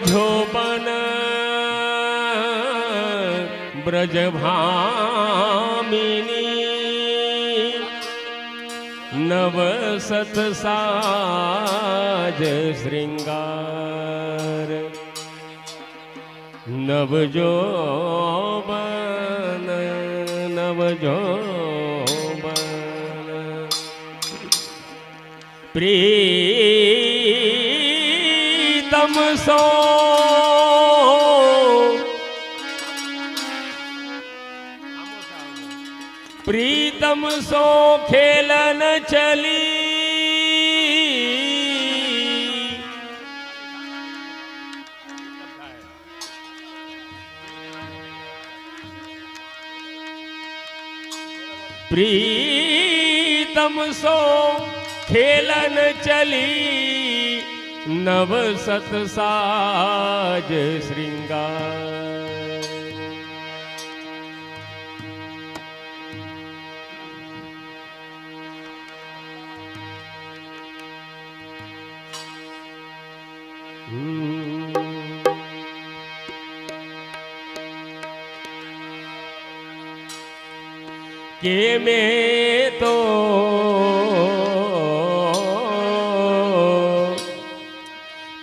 झोपन ब्रजभामिनी नव सत साज श्रृंगार नव जोबन नव जोबन प्रीतम सो प्रीतम सो खेलन चली प्रीतम सो खेलन चली नव सत साज श्रृंगार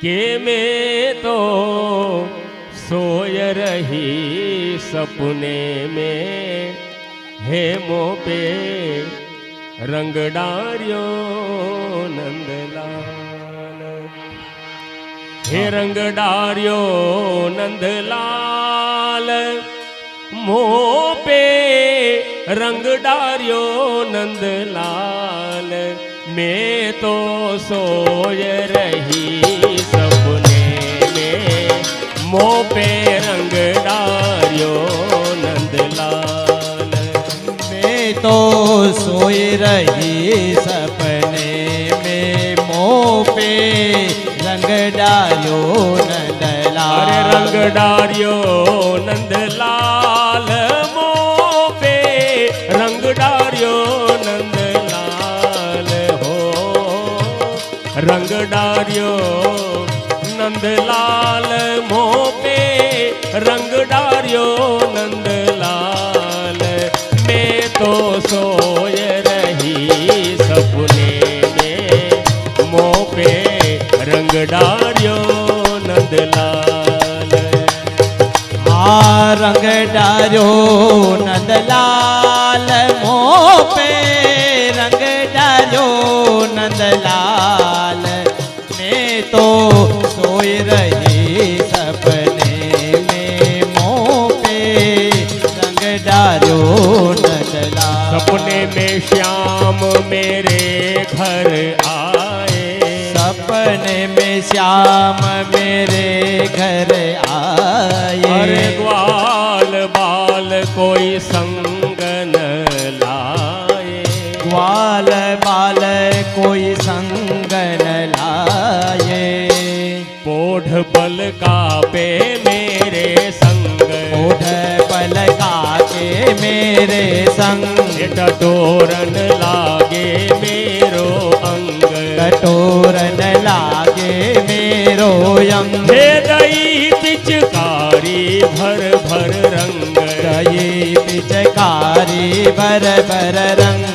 के में तो सोय रही सपने में हेमो पे रंग डारियो नंदलाल हे रंग डारियो नंदलाल मोह पे रंग डारियो नंदलाल मैं तो सोय रही सपने में मोह पे रंग डारियो नंदलाल मैं तो सोय रही सपने में मोह पे रंग डारियो नंदलाल रंग डारियो नंदलाल रंग डारियो नंदलाल हो रंग डारियो नंदलाल मोह पे रंग डारियो नंदलाल मैं तो सोय रही सपने में मोह पे रंग डारियो नंदलाल रंग डारियो नंदलाल मोह पे रंग डारियो नंदलाल मैं तो सोय रही सपने में मोह पे रंग डारियो नंदलाल सपने में श्याम मेरे घर आए सपने में श्याम मेरे घर आए अरे ग्वाल बाल कोई संग न लाए ग्वाल बाल कोई संग न लाए पोढ़ पल का पे मेरे संग पोढ़ पल का के मेरे संग टटोरन लागे मेरो अंग टटोरन लागे मेरो अंग दई पिचकारी भर भर रंग दई पिचकारी भर भर रंग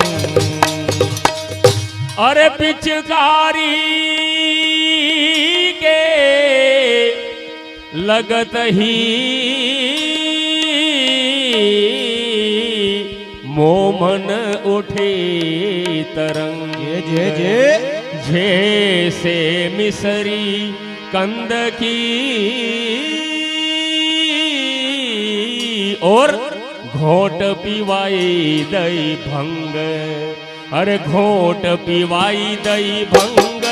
अरे पिचकारी के लगत ही मोमन उठे तरंग जे जैसे मिसरी कंद की और घोट पिवाई दई भंग अरे घोट पिवाई दई भंग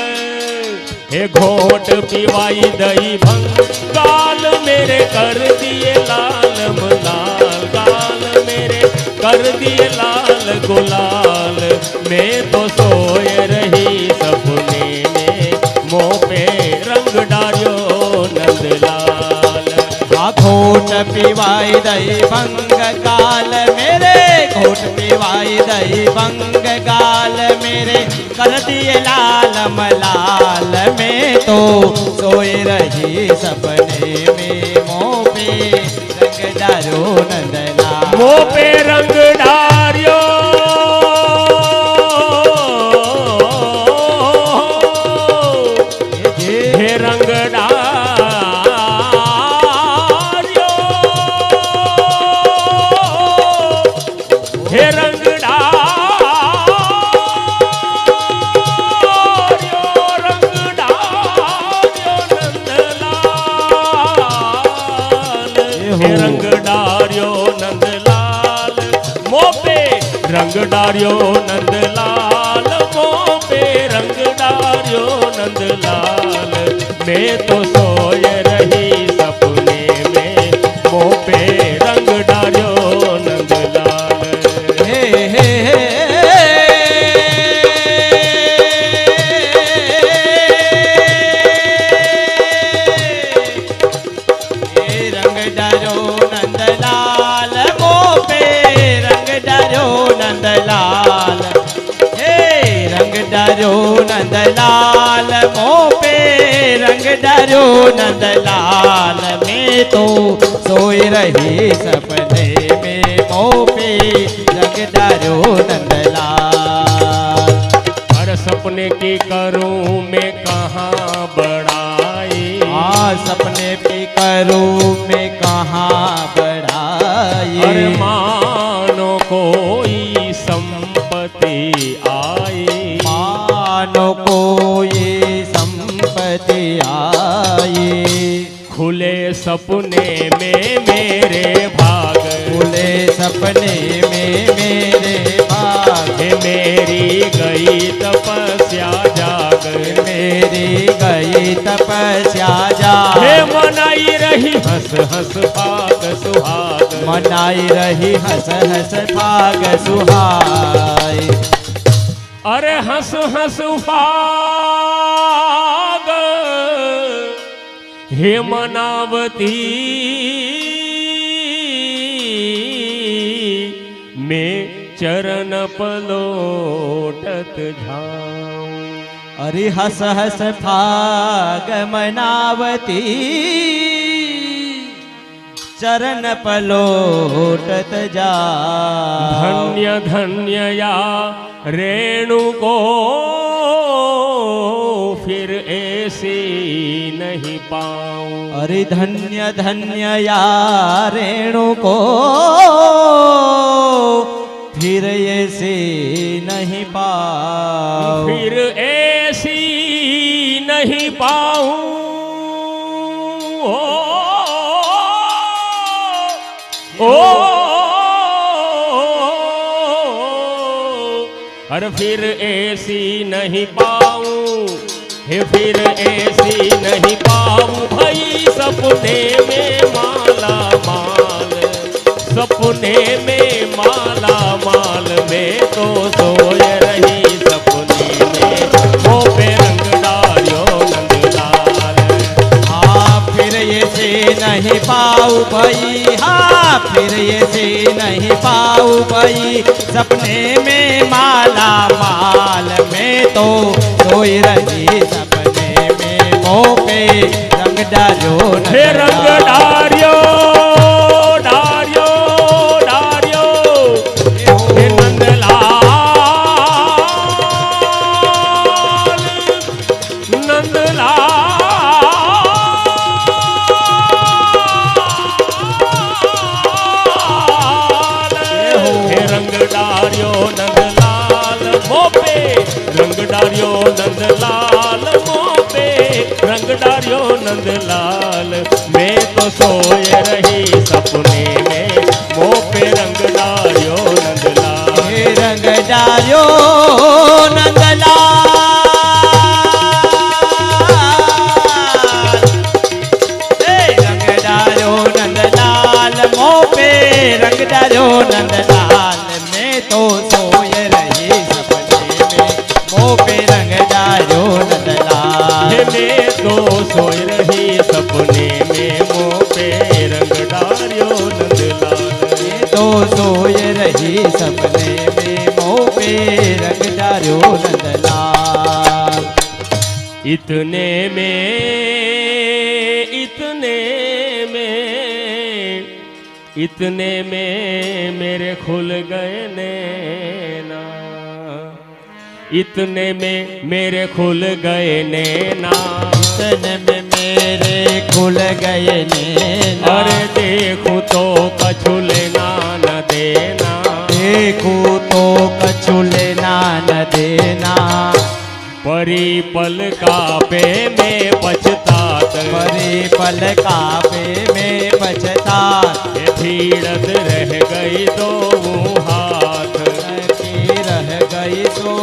हे घोट पिवाई दई भंग गाल मेरे कर दिए लाल लाल गाल मेरे कर दिए लाल गुलाल मैं तो सोए रही सपने में मोह पे रंग डारियो नंदलाल घोट पिवाई दई भंग गाल मेरे, घोट पिवाई दई भंग गाल मेरे, कर दिए लाल मलाल में तो सोई रही सपने में मोह पे रंग डारो नंदलाल। मोह पे रंग डारियो हे रंग डारियो, हे रंग डारियो, रंग डारियो नंदलाल, हे रंग डारियो नंदलाल, मोह पे रंग डारियो नंदलाल, मोह पे रंग डारियो नंदलाल, मैं तो सोय रही सपने में, मोह पे रंग डारियो नंदलाल। हे हे हे रंग डारो नंदलाल, मोह पे रंग डारो नंदलाल, हे रंग डारो नंदलाल, मोह पे रंग डारो नंदलाल, मैं तो सोई रही सपने में, मोह पे रंग डारो नंदलाल। हर सपने की करूं मैं कहाँ बड़ाई, सपने पे करूं मैं कहाँ बढ़ाई, अरे मानो कोई संपत्ति आई, मानो कोई संपत्ति आई, खुले सपने में मेरे भाग, खुले सपने में मेरे भाग, हे मेरी गई तपस्या जाग, मेरी गई तपस्या जा, हे मनाई रही हंस हंस भाग सुहाग, मनाई रही हंस हंस भाग सुहाई, अरे हंस हंस भाग हे मनावती, मैं चरण पलोटत झाऊं, अरे हस हस भाग मनावती, चरण पलोटत जा, धन्य धन्य या रेणु को फिर ऐसी नहीं पाऊं, अरे धन्य धन्य या रेणु को फिर ऐसे नहीं पाऊं, फिर ऐसी नहीं पाऊं, ओ अरे फिर ऐसी नहीं पाऊं, हे फिर ऐसी नहीं पाऊं, भाई सपने में माला माल, सपने में माला माल, में तो सोय रही सपने में, वो पे रंग डारियो नंदलाल। हाँ फिर ये से नहीं पाऊ भाई, हाँ फिर ये से नहीं पाऊ भाई, सपने में माला माल, में तो सोई रही सपने में, मोह पे रंग डारो हे रंग डारियो डारियो डारियो, हे नंदलाल नंदलाल, हे रंग डारियो नंदलाल, मोह पे रंग डारियो नंदलाल, मोह पे रंग डारियो नंदलाल, मैं तो सोए रही सपने में, मोह पे रंग डारियो नंदलाल, हे रंग डारो नंदलाल, हे रंग डारो नंदलाल, मोह पे रंग डारो नंदलाल, मैं तो सोय रही सपने में, मोह पे रंग डारो नंदलाल, मैं तो सोई रही सपने में, मोह पे रंग इतने में इतने में मेरे खुल गए नैना, इतने में मेरे खुल गए नैना, इतने में मेरे खुल गए नैना। अरे देखूं तो कछु लेना न देना, देखूं तो कछु लेना न देना। परी पल कापे में पछतात, परी पल कापे में पछतात। भीड़त रह गई दो हाथ, की रह गई दो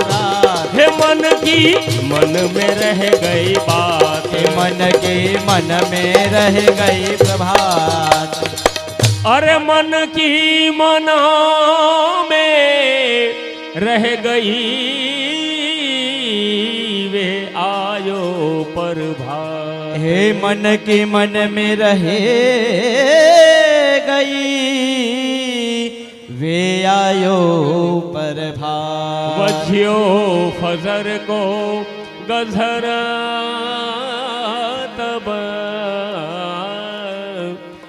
रात। हे मन में रह गई बात, मन के मन में रह गई प्रभात। अरे मन की मना में रह गई वे आयो पर भात। हे मन के मन में रहे गई वे आयो पर भात। बझियो फजर को गजर तब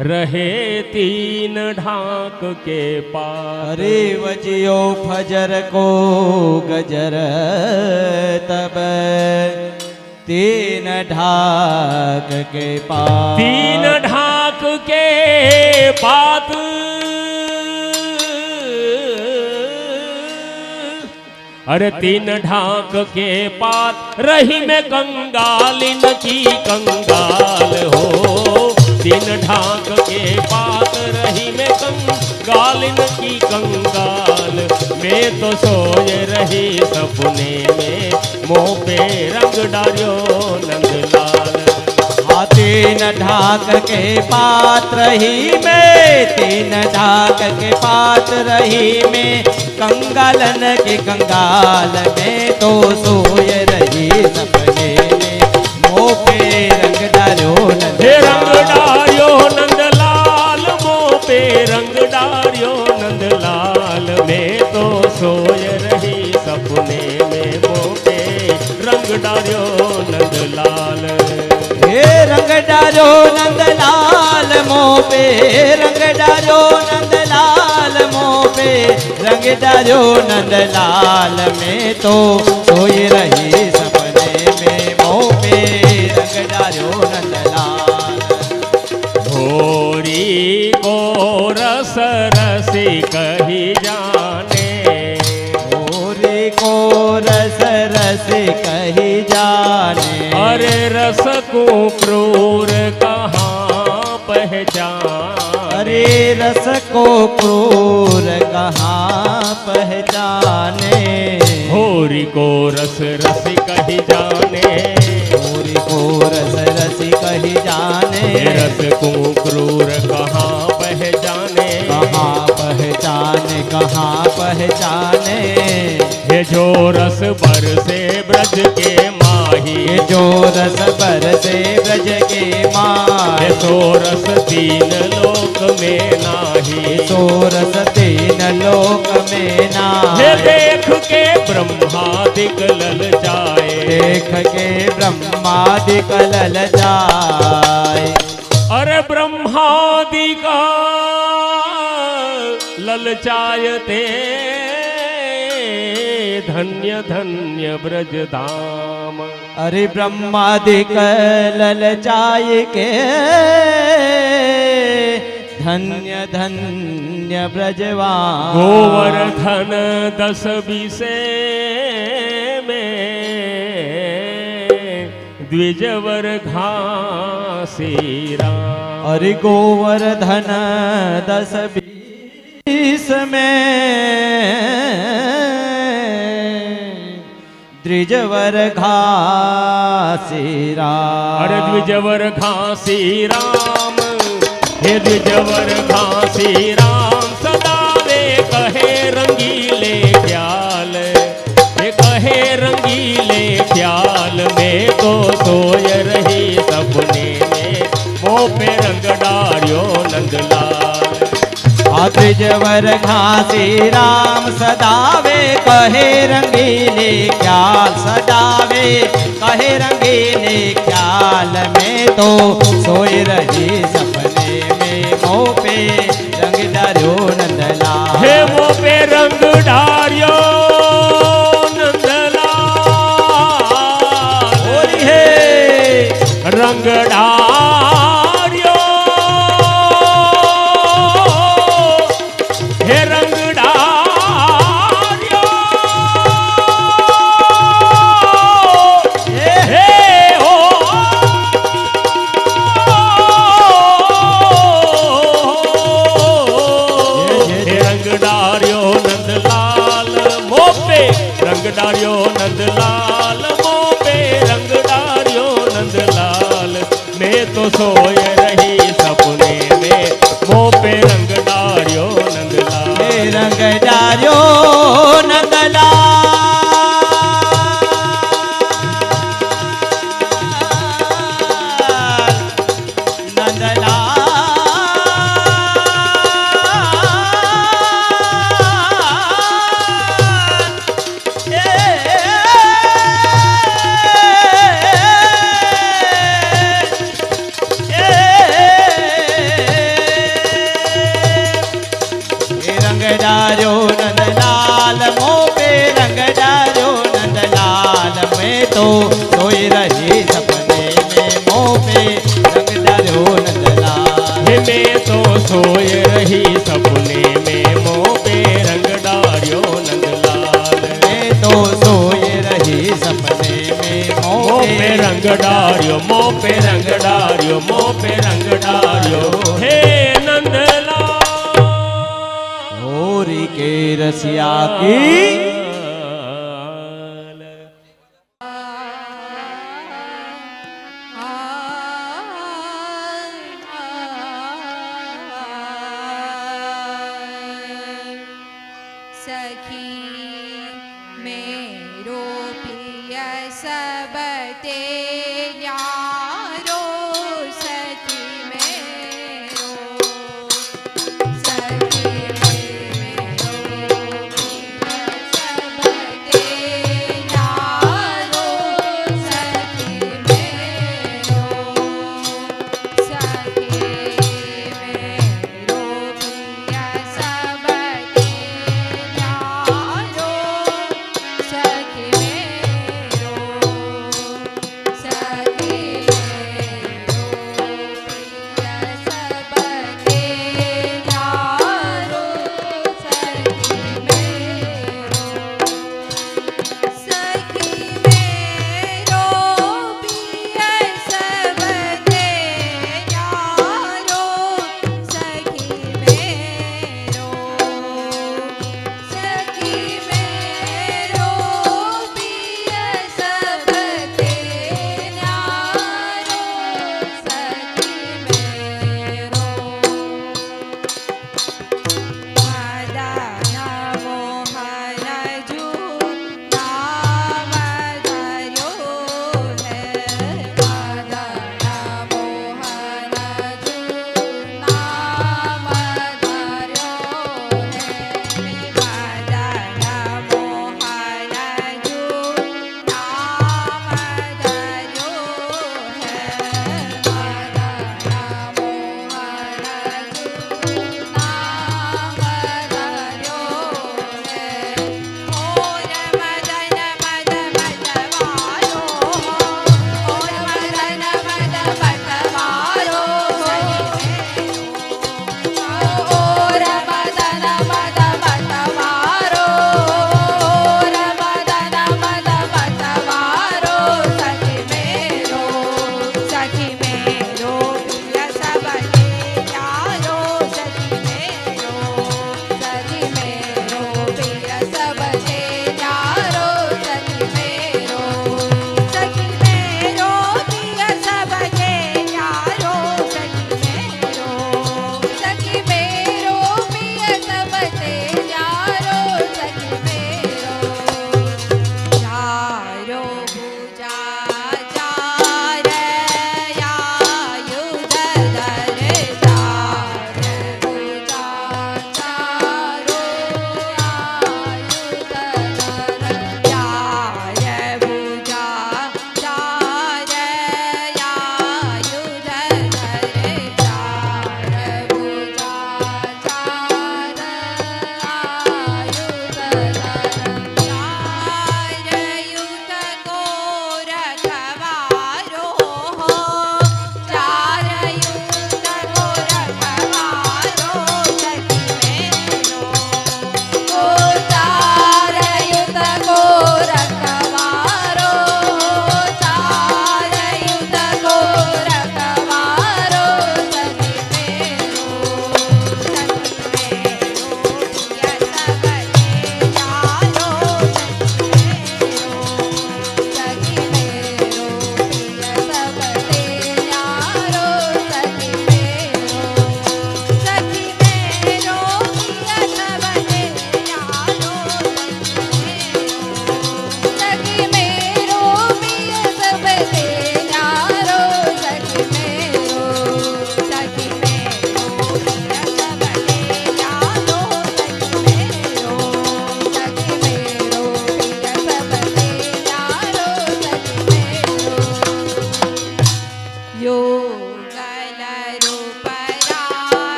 रहे तीन ढाक के पार। अरे वजियो फजर को गजर तब तीन ढाक के पात। तीन ढाक के पात अरे तीन ढाक के पात रही में कंगालिन की कंगाल हो। तीन ढाक के पात रही में कंगालिन की कंगाल। मैं तो सोए रही सपने में मुँह पे रंग डालियो नंदलाल। तीन ढाक के पात रही में, तीन ढाक के पात रही में कंगालन के कंगाल में तो सोए रही सपने में मोह पे रंग डालो नंदलाल। मोह पे रंग डालियो नंदलाल। मैं तो सोए रही सपने में मोह पे रंग डालियो नंदलाल। हे रंग डालो नंदलाल मोह पे रंग डालो नंदलाल मोह पे रंग डालो नंदलाल। में तो सोई रही सपने में मोह पे रंग डालो नंदलाल। भोरी को रस रसी कही जाने, भोरी को रस रस कही जाने। अरे रस को क्रूर कहाँ पहचान। अरे रस को क्रूर कहाँ पहचाने। होरी को रस रसी कही जाने, होरी को रस रसी कही जाने। रस को क्रूर कहाँ पहचाने। कहाँ पहचाने कहाँ पहचाने। ये जो रस बरसे ब्रज के माही, ये जो रस बरसे ब्रज के माही। सो रस तीन लोक में नाही। सो रस तीन लोक में नाही। देख के ब्रह्मादिक लल जाए, देख के ब्रह्मादिक लल जाए। अरे ब्रह्मादिक ललचायते धन्य धन्य ब्रज धाम। अरे ब्रह्मादिक ललचाय के धन्य धन्य ब्रजवान। गोवर्धन 10 बीसे में द्विजवर घासी राम। अरे गोवर्धन 10-20 में द्विजवर घासी राम। अरे द्विजवर घासी राम, हे द्विजवर घासी राम। सदा वे कहे रंगीले ख्याल, हे कहे रंगीले ख्याल। में तो सोय रही सपने में मोह पे रंग डारियो नंदलाल। ब्रिजवर घासी राम सदावे कहे रंगीले ख्याल सदावे कहे रंगीले ख्याल में तो सोई रही सपने में मोह पे रंग डालो नंदलाल हे वो पे रंग डारियो नंदलाल होली है रंग डारियो हे रंग डारियो हे हो हे रंग डारियो नंदलाल मोपे रंग डारियो नंदलाल मोपे रंग डारियो नंदलाल मैं तो सोय रही सपने में मोपे रंग डारियो नंदलाल हे रंग डालो नंदलाल रंग डालो नंदलाल मोह पे रंग डालो नंदलाल मैं तो सोई रही सपने में मोह पे रंग डालो नंदलाल हे मैं तो सोय रही सपने में मोपे रंग डारियो नंदलाल मैं तो सोई रही सपने में मोह मोपे पे रंग डारियो मोपे रंग डारियो मोपे रंग डारियो हे नंदलाल होरी के रसिया की सखी मेरो प्रिय सब ते यारो सखी मेरो सखी मेरो प्रिय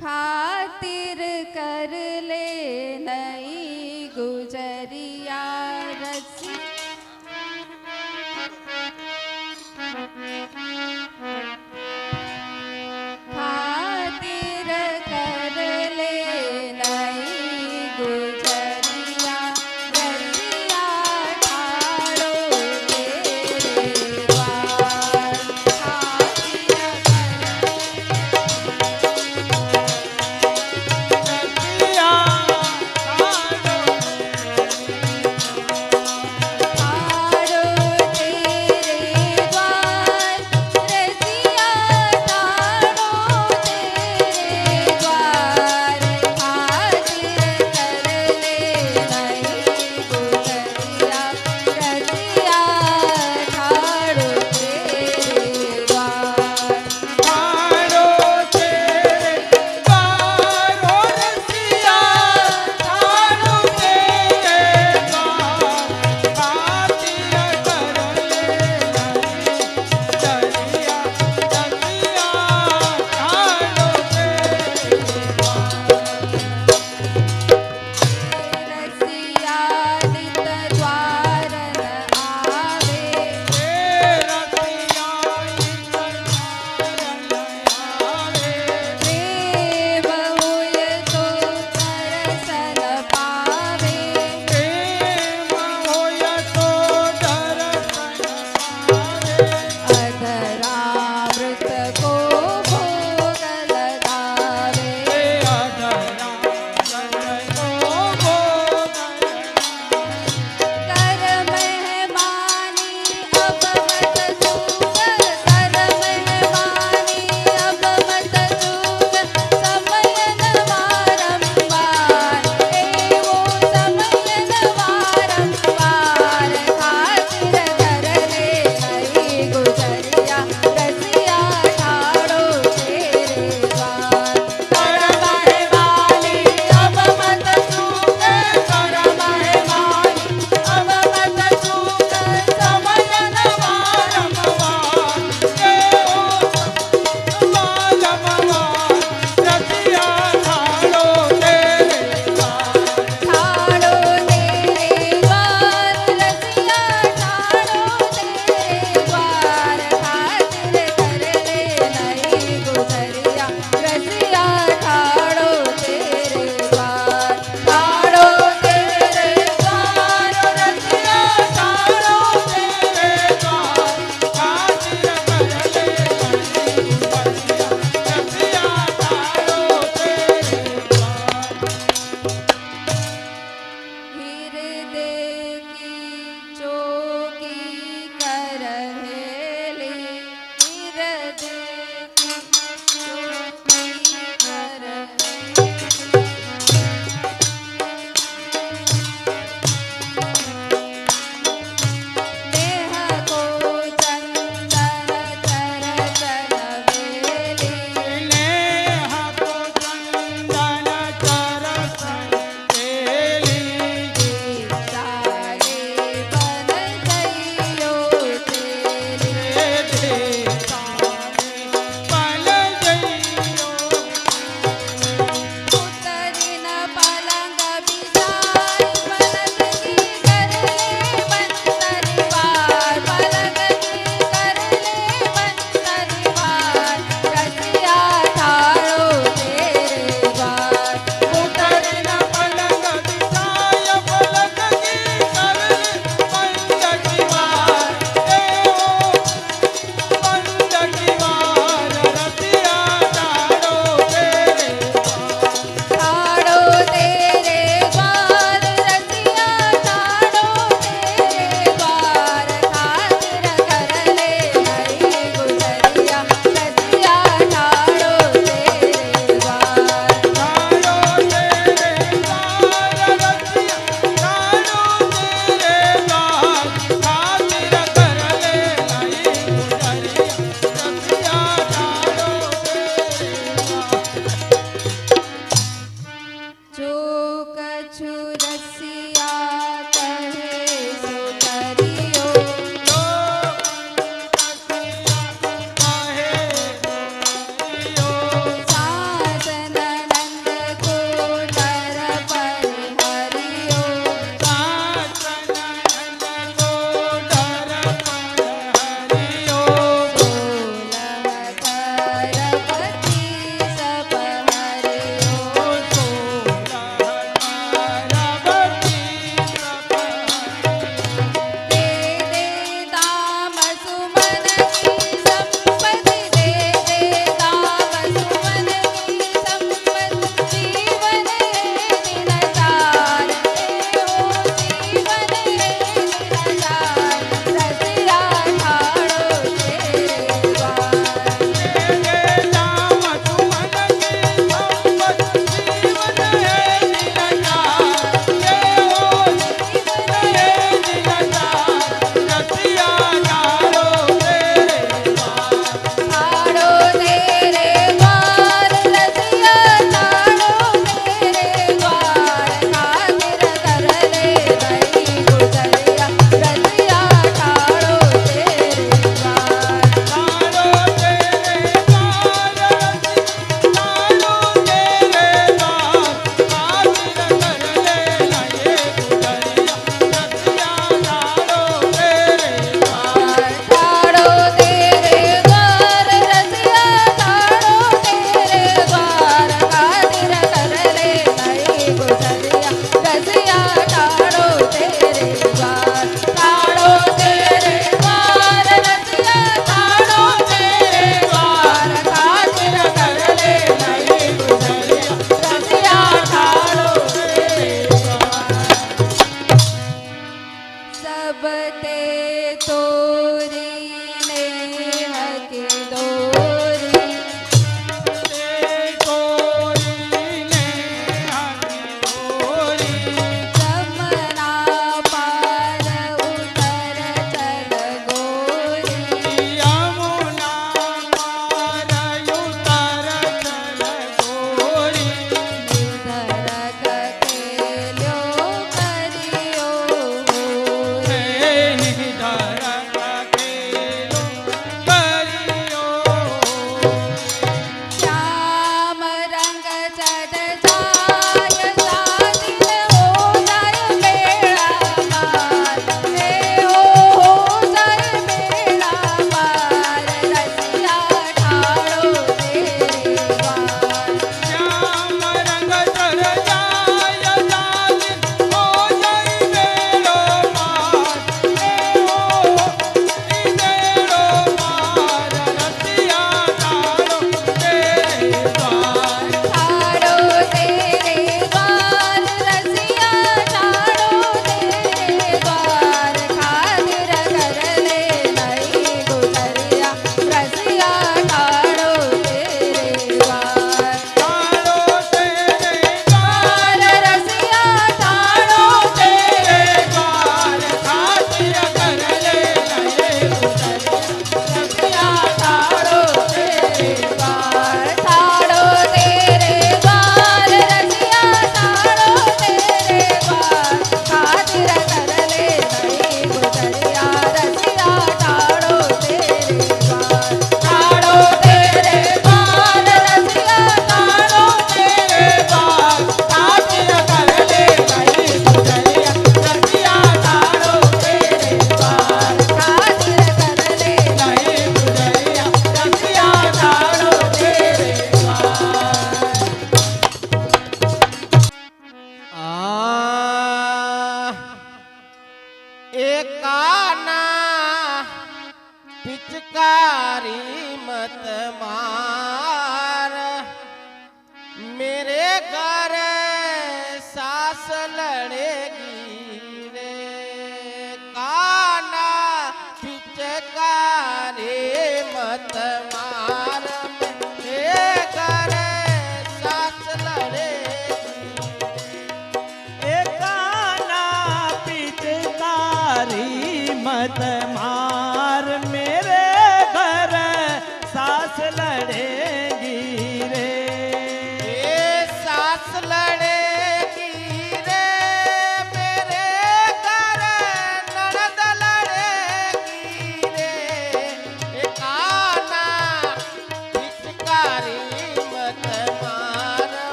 खातिर कर ले नई गुजरिया रसी खातिर कर ले नई गुजरिया रसिया ठाड़ो तेरे द्वार खातिर कर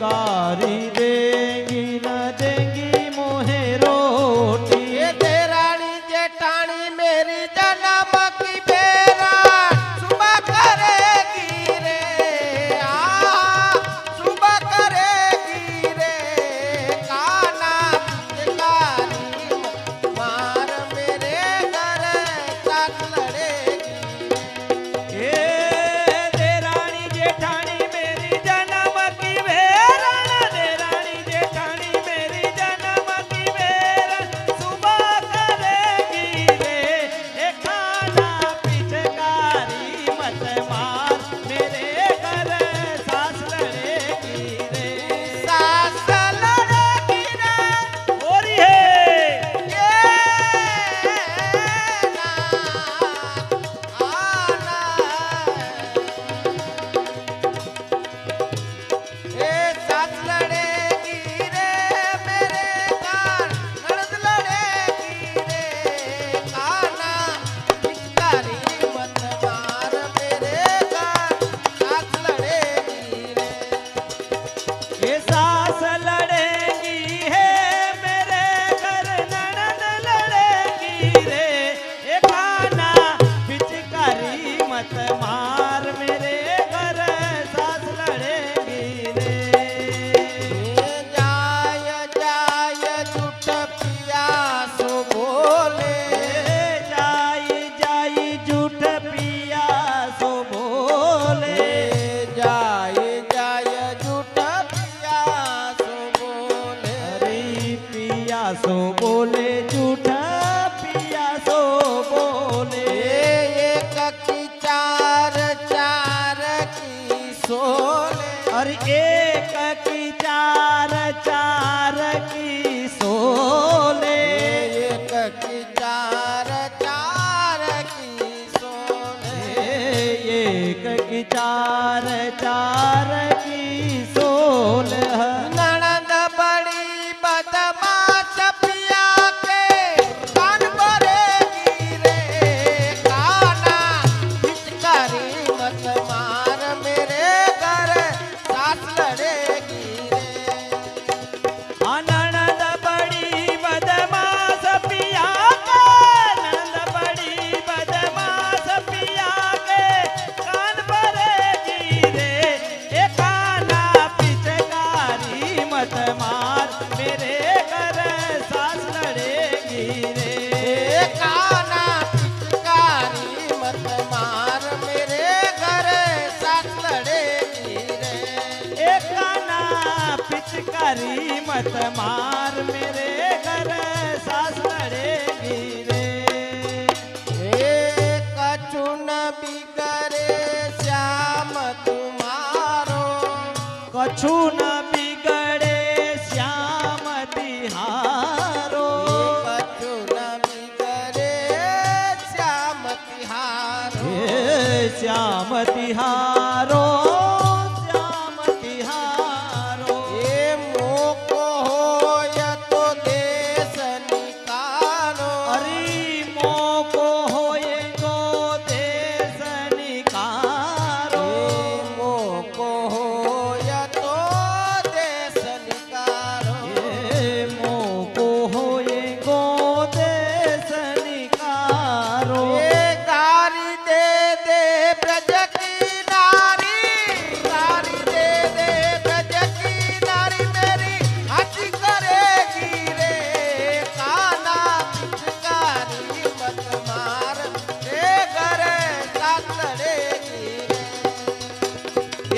पिचकारी देंगी न देंगी मोहे रोटी। ये देरानी जेठानी मेरी जन्म की बेरा सुबह करेगी रे, सुबह करेगी रे, काना पिचकारी मार मेरे घर साथ लड़ेगी रे। ए देरानी जेठानी मेरी जन्म की बेरन, देरानी जेठानी मेरी जन्म की बेरन, सुबह करेगी रे ए खाना पिचकारी मत मार मेरे घर सास लड़ेगी रे। सास लड़ेगी रे, होरी है ये ना आना, ए सास लड़ेगी रे मेरे घर, ननद लड़ेगी रे, काना पिचकारी मत मार मेरे घर, सास लड़ेगी रे। ये सास लड़ेगी है मेरे घर, ननद लड़ेगी रे ए खाना पिचकारी मत मार मेरे घर सास लड़ेगी रे। जाय जाय झूठ पिया सो बोले, जाई जाई झूठ पिया सो बोले, जाय जाय झूठ पिया सो बोले, अरे पिया सो बोले झूठा पिया सो बोले। एक की चार चार की सोले, और एक की चार चार की सोले, एक की चार चार की सोले, एक की चार चार की सोलह। ननद बड़ी बदमाश पिया के कान भरेगी रे, काना पिचकारी मत मार मेरे घर सास लड़ेगी रे। ननद बड़ी बदमाश पिया के, ननद बड़ी बदमाश पिया के कान भरेगी रे ए खाना पिचकारी मत मार मेरे घर सास लड़ेगी रे। ए काना पिचकारी मत मार मेरे घर सास लड़ेगी रे। ए काना पिचकारी मत मार मेरे घर सास लड़ेगी रे। एक कछुन बिगड़े श्याम तुम्हारो, कछु न बिगड़े श्याम तिहारो, कछुन बिगड़े श्याम तिहारो, हे श्याम तिहारो, श्याम तिहारो। ये मोको होय तो देश निकालो, अरे मोको होए गो देश निकारो, ये मोको होय तो देश निकालो, हे मोको होए गो देश निकारो। ये गारी दे दे ब्रज की नारी, गारी दे दे ब्रज की नारी मेरी हंसी करेगी रे, काना पिचकारी मत मार रे घर साथ लड़ेगी रे।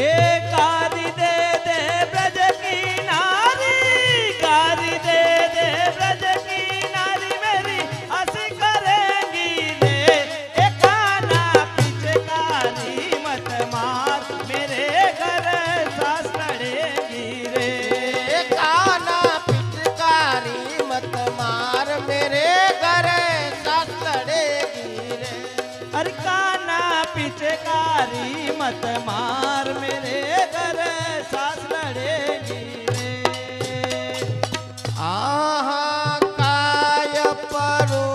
ये गारी दे दे ब्रज की नारी, गारी दे दे ब्रज की नारी मेरी हंसी करेंगी रे ए खाना पिचकारी मत मार मेरे घर सास लड़ेगी रे। ये काना पिचकारी मत मार मेरे घर साथ लड़ेगी रे। अरे काना पिचकारी मत मार मेरे घर सास लड़ेगी रे। आहा काय परू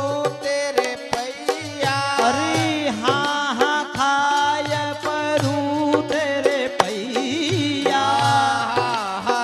तेरे पैया, अरे हाँ हाँ खाय परू तेरे पैया, आहा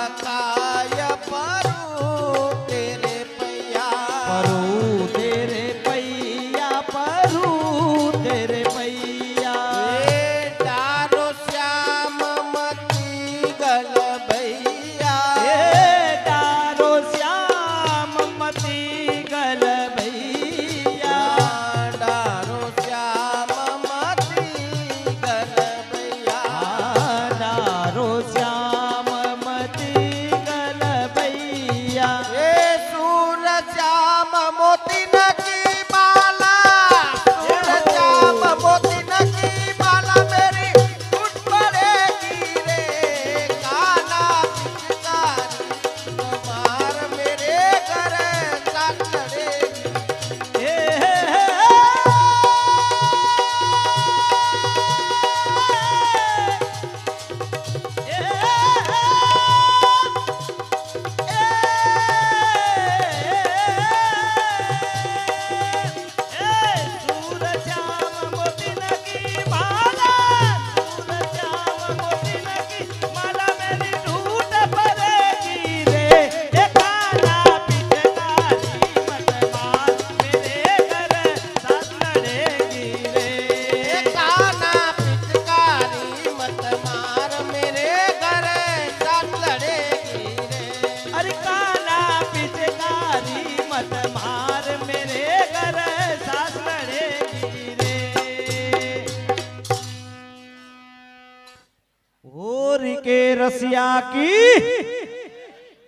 रसिया की,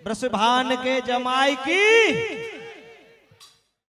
वृषभान के जमाई की